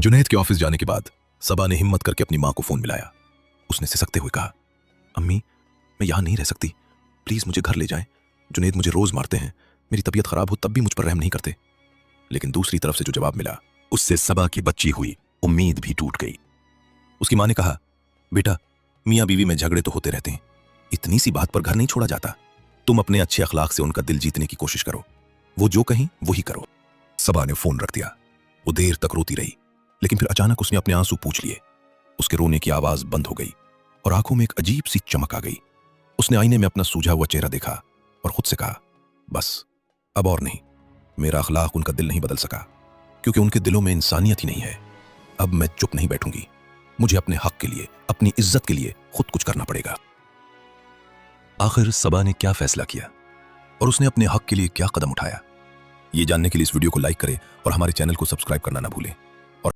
जुनैद के ऑफिस जाने के बाद सबा ने हिम्मत करके अपनी माँ को फोन मिलाया। उसने सिसकते हुए कहा, अम्मी मैं यहाँ नहीं रह सकती, प्लीज मुझे घर ले जाएं। जुनैद मुझे रोज मारते हैं, मेरी तबीयत खराब हो तब भी मुझ पर रहम नहीं करते। लेकिन दूसरी तरफ से जो जवाब मिला उससे सबा की बच्ची हुई उम्मीद भी टूट गई। उसकी माँ ने कहा, बेटा मियाँ बीवी में झगड़े तो होते रहते हैं, इतनी सी बात पर घर नहीं छोड़ा जाता। तुम अपने अच्छे अखलाक से उनका दिल जीतने की कोशिश करो, वो जो कहीं वही करो। सबा ने फोन रख दिया। वो देर तक रोती रही, लेकिन फिर अचानक उसने अपने आंसू पूंछ लिए। उसके रोने की आवाज बंद हो गई और आंखों में एक अजीब सी चमक आ गई। उसने आईने में अपना सूझा हुआ चेहरा देखा और खुद से कहा, बस अब और नहीं, मेरा अखलाक उनका दिल नहीं बदल सका, क्योंकि उनके दिलों में इंसानियत ही नहीं है। अब मैं चुप नहीं बैठूंगी, मुझे अपने हक के लिए, अपनी इज्जत के लिए खुद कुछ करना पड़ेगा। आखिर सबा ने क्या फैसला किया और उसने अपने हक के लिए क्या कदम उठाया, ये जानने के लिए इस वीडियो को लाइक करें और हमारे चैनल को सब्सक्राइब करना ना भूलें।